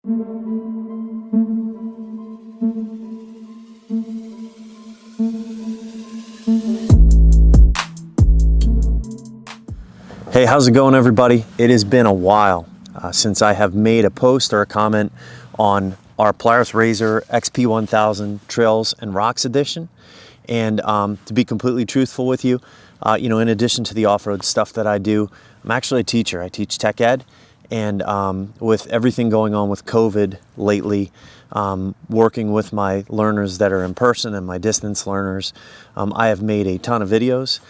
Hey, how's it going, everybody? It has been a while since I have made a post or a comment on our Polaris RZR XP 1000 Trails and Rocks Edition. And to be completely truthful with you, in addition to the off-road stuff that I do, I'm actually a teacher. I teach tech ed. And with everything going on with COVID lately, working with my learners that are in person and my distance learners, I have made a ton of videos.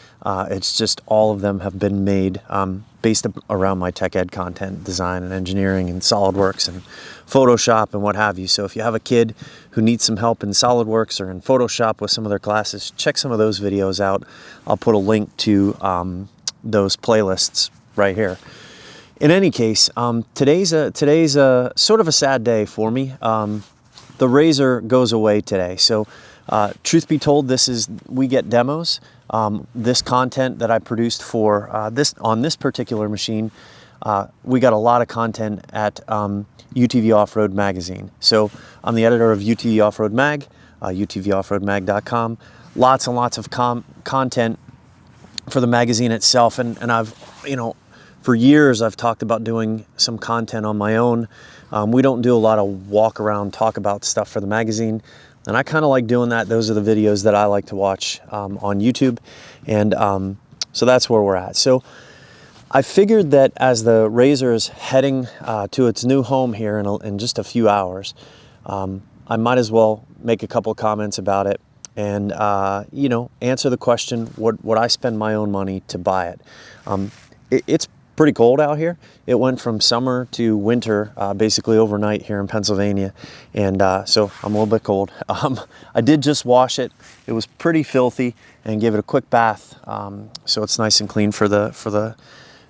It's just all of them have been made based around my tech ed content, design and engineering and SolidWorks and Photoshop and what have you. So if you have a kid who needs some help in SolidWorks or in Photoshop with some of their classes, check some of those videos out. I'll put a link to those playlists right here. In any case, today's a sort of a sad day for me. The RZR goes away today. So truth be told, we get demos. This content that I produced for on this particular machine, we got a lot of content at UTV Off-Road Magazine. So I'm the editor of UTV Off-Road Mag, utvoffroadmag.com. Lots and lots of content for the magazine itself, and I've, for years I've talked about doing some content on my own. We don't do a lot of walk around, talk about stuff for the magazine. And I kind of like doing that. Those are the videos that I like to watch on YouTube. And so that's where we're at. So I figured that as the RZR is heading to its new home here in just a few hours, I might as well make a couple comments about it and, answer the question, would I spend my own money to buy it? It's pretty cold out here. It went from summer to winter basically overnight here in Pennsylvania, and so I'm a little bit cold. I did just wash it. It was pretty filthy and gave it a quick bath, so it's nice and clean for the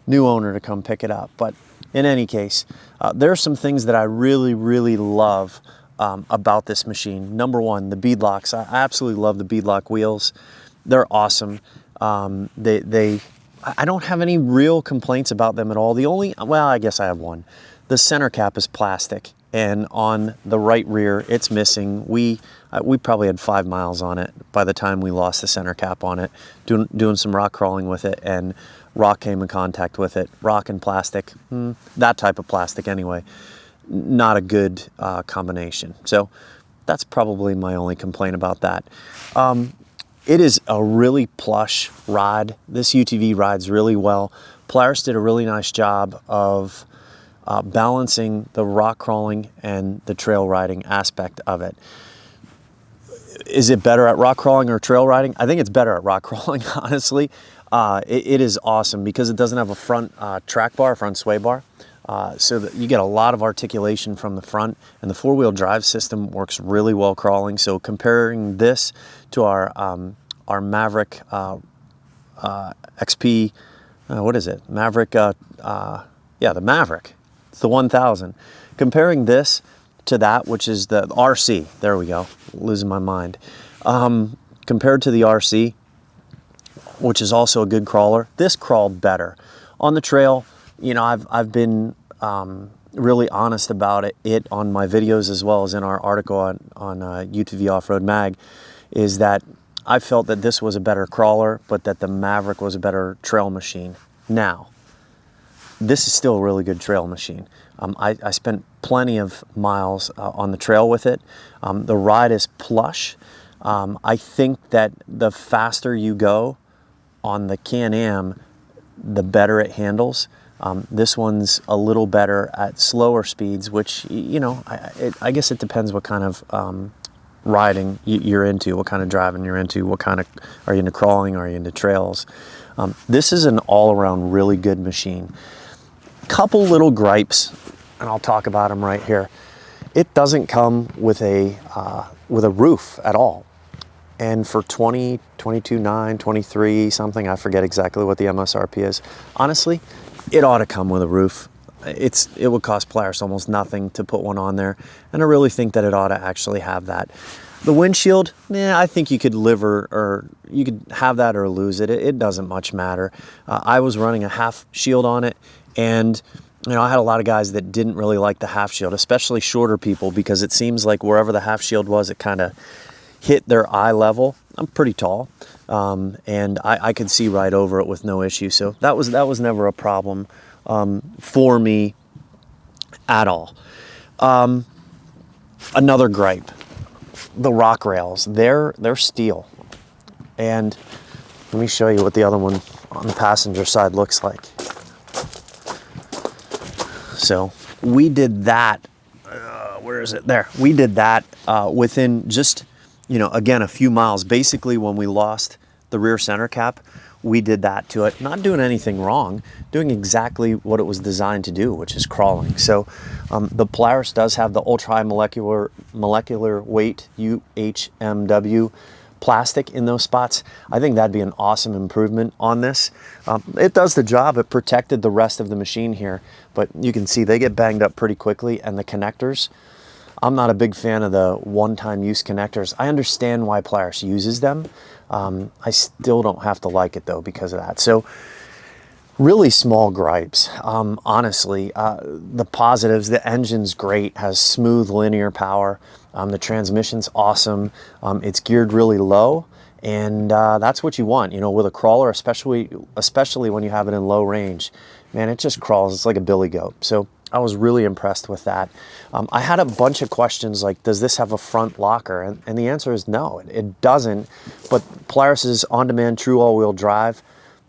new owner to come pick it up. But in any case, there are some things that I really love about this machine. Number one, the beadlocks. I absolutely love the beadlock wheels. They're awesome. I don't have any real complaints about them at all. Well, I guess I have one. The center cap is plastic, and on the right rear, it's missing. We probably had 5 miles on it by the time we lost the center cap on it, doing some rock crawling with it, and rock came in contact with it. Rock and plastic, that type of plastic anyway, not a good combination. So that's probably my only complaint about that. It is a really plush ride. This UTV rides really well. Polaris did a really nice job of balancing the rock crawling and the trail riding aspect of it. Is it better at rock crawling or trail riding? I think it's better at rock crawling, honestly. It is awesome because it doesn't have a front track bar, front sway bar. So that you get a lot of articulation from the front, and the four-wheel drive system works really well crawling. So comparing this to our Maverick XP, what is it? Maverick, the Maverick. It's the 1000. Comparing this to that, which is the RC, there we go, losing my mind. Compared to the RC, which is also a good crawler, this crawled better. On the trail, I've been really honest about it on my videos as well as in our article on UTV Off-Road Mag, is that I felt that this was a better crawler, but that the Maverick was a better trail machine. Now, this is still a really good trail machine. I spent plenty of miles on the trail with it. The ride is plush. I think that the faster you go on the Can-Am, the better it handles. This one's a little better at slower speeds, which, I guess it depends what kind of riding you're into, what kind of driving you're into, are you into crawling, are you into trails? This is an all-around really good machine. Couple little gripes, and I'll talk about them right here. It doesn't come with a roof at all. And for $20, $22.9, $23 something, I forget exactly what the MSRP is. Honestly, it ought to come with a roof. It would cost Polaris almost nothing to put one on there, and I really think that it ought to actually have that. The windshield, I think you could live or you could have that or lose it. It doesn't much matter. I was running a half shield on it, and you know, I had a lot of guys that didn't really like the half shield, especially shorter people, because it seems like wherever the half shield was, it kind of hit their eye level. I'm pretty tall, and I could see right over it with no issue. So that was never a problem for me at all. Another gripe, the rock rails. They're steel, and let me show you what the other one on the passenger side looks like. So we did that, where is it? There. We did that within just, you know, again, a few miles. Basically, when we lost the rear center cap, we did that to it. Not doing anything wrong, doing exactly what it was designed to do, which is crawling. So the Polaris does have the ultra high molecular weight UHMW plastic in those spots. I think that'd be an awesome improvement on this. It does the job. It protected the rest of the machine here, but you can see they get banged up pretty quickly, and the connectors, I'm not a big fan of the one-time use connectors. I understand why Polaris uses them. I still don't have to like it though because of that. So really small gripes. Honestly, the positives, the engine's great, has smooth linear power. The transmission's awesome. It's geared really low, and that's what you want, you know, with a crawler, especially when you have it in low range. Man, it just crawls. It's like a billy goat. So I was really impressed with that. I had a bunch of questions like, does this have a front locker? And the answer is no, it doesn't. But Polaris's on-demand true all-wheel drive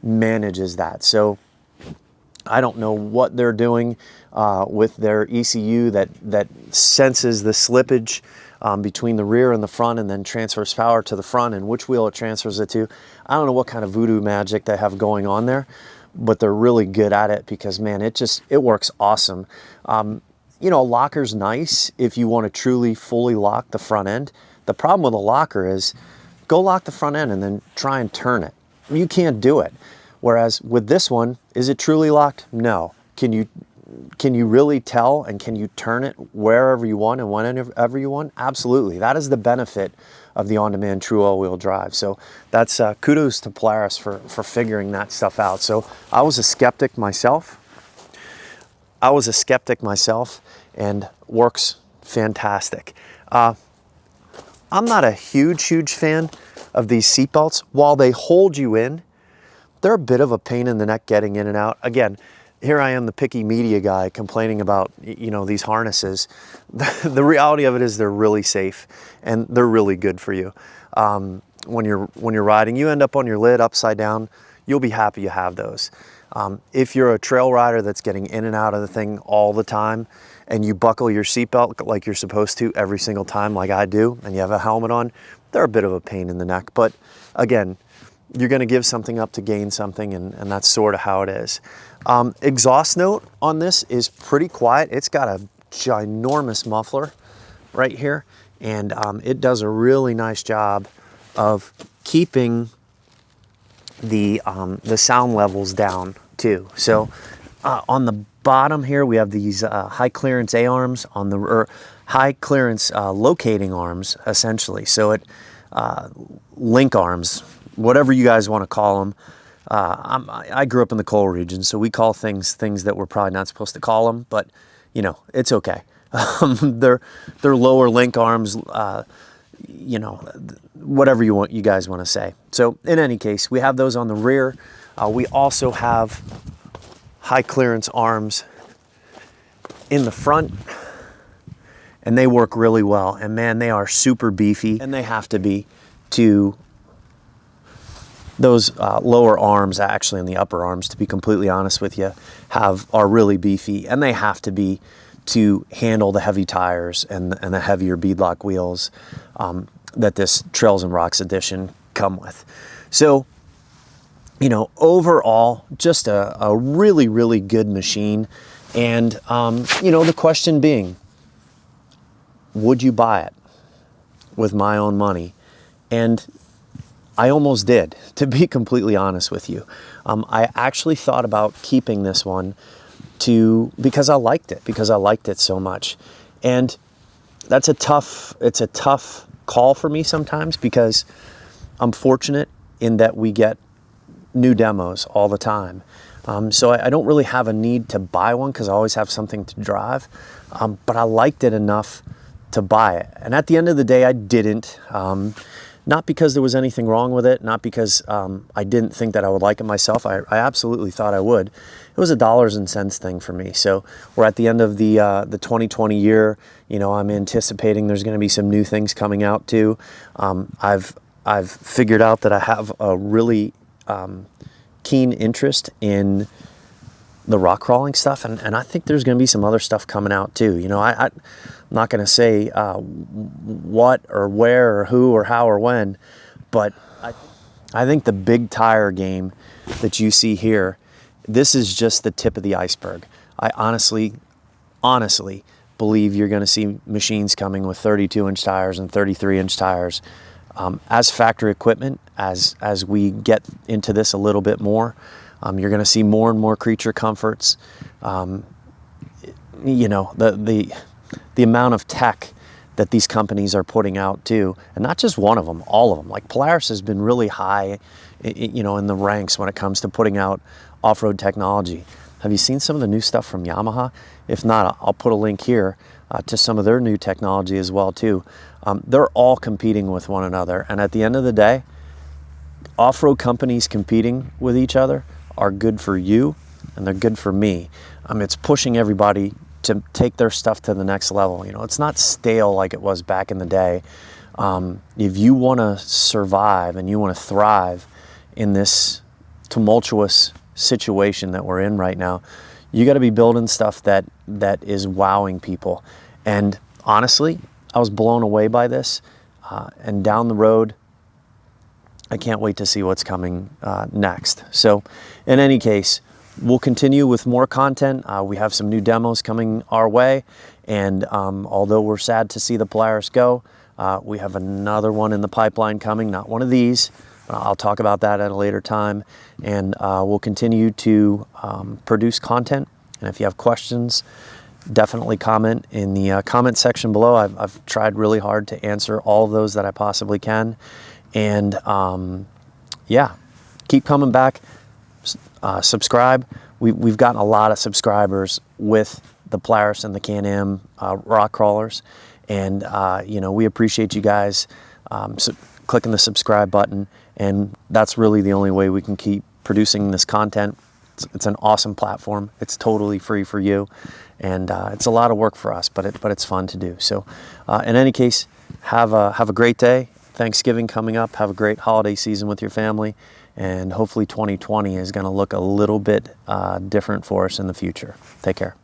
manages that. So I don't know what they're doing with their ECU that senses the slippage between the rear and the front, and then transfers power to the front, and which wheel it transfers it to. I don't know what kind of voodoo magic they have going on there, but they're really good at it because, man, it works awesome. You know, a locker's nice if you want to truly fully lock the front end. The problem with a locker is go lock the front end and then try and turn it. You can't do it. Whereas with this one, is it truly locked? No. Can you really tell, and can you turn it wherever you want and whenever you want? Absolutely. That is the benefit of the on-demand true all-wheel drive. So that's kudos to Polaris for figuring that stuff out. So I was a skeptic myself. And works fantastic. I'm not a huge fan of these seatbelts. While they hold you in, they're a bit of a pain in the neck getting in and out. Again, here I am, the picky media guy, complaining about, you know, these harnesses. The reality of it is they're really safe and they're really good for you. When you're riding, you end up on your lid upside down, you'll be happy you have those. If you're a trail rider that's getting in and out of the thing all the time, and you buckle your seatbelt like you're supposed to every single time, like I do, and you have a helmet on, they're a bit of a pain in the neck. But again, you're going to give something up to gain something, and that's sort of how it is. Exhaust note on this is pretty quiet. It's got a ginormous muffler right here, and it does a really nice job of keeping the sound levels down too. So on the bottom here, we have these high clearance A-arms or high clearance locating arms, essentially. So it link arms, whatever you guys want to call them. I grew up in the coal region, so we call things that we're probably not supposed to call them, but you know, it's okay. They're lower link arms, you know, whatever you guys want to say. So in any case, we have those on the rear. We also have high clearance arms in the front, and they work really well. And man, they are super beefy, and they have to be to those lower arms, actually, and the upper arms, to be completely honest with you, are really beefy, and they have to be to handle the heavy tires and the heavier beadlock wheels that this Trails and Rocks edition come with. So, you know, overall, just a really, really good machine. And, you know, the question being, would you buy it with my own money? And I almost did, to be completely honest with you. I actually thought about keeping this one because I liked it so much. And it's a tough call for me sometimes, because I'm fortunate in that we get new demos all the time. So I don't really have a need to buy one because I always have something to drive, but I liked it enough to buy it. And at the end of the day, I didn't. Not because there was anything wrong with it, not because I didn't think that I would like it myself. I absolutely thought I would. It was a dollars and cents thing for me. So we're at the end of the 2020 year. You know, I'm anticipating there's going to be some new things coming out too. I've figured out that I have a really keen interest in the rock crawling stuff, and I think there's going to be some other stuff coming out too. You know, I'm not going to say what or where or who or how or when, but I think the big tire game that you see here, this is just the tip of the iceberg. I honestly believe you're going to see machines coming with 32-inch tires and 33-inch tires as factory equipment. As we get into this a little bit more, you're going to see more and more creature comforts. You know, the amount of tech that these companies are putting out too, and not just one of them, all of them. Like Polaris has been really high, you know, in the ranks when it comes to putting out off-road technology. Have you seen some of the new stuff from Yamaha? If not, I'll put a link here to some of their new technology as well too. They're all competing with one another, and at the end of the day, off-road companies competing with each other are good for you and they're good for me. It's pushing everybody to take their stuff to the next level. You know, it's not stale like it was back in the day. If you want to survive and you want to thrive in this tumultuous situation that we're in right now, you got to be building stuff that is wowing people. And honestly, I was blown away by this. And down the road, I can't wait to see what's coming next. So in any case, we'll continue with more content. We have some new demos coming our way. And although we're sad to see the Polaris go, we have another one in the pipeline coming, not one of these. I'll talk about that at a later time. And we'll continue to produce content. And if you have questions, definitely comment in the comment section below. I've tried really hard to answer all of those that I possibly can. And yeah, keep coming back. Subscribe. We've gotten a lot of subscribers with the Polaris and the Can-Am rock crawlers, and you know, we appreciate you guys clicking the subscribe button, and that's really the only way we can keep producing this content. It's an awesome platform. It's totally free for you, and it's a lot of work for us, but it's fun to do. So in any case, have a great day. Thanksgiving coming up. Have a great holiday season with your family, and hopefully 2020 is going to look a little bit different for us in the future. Take care.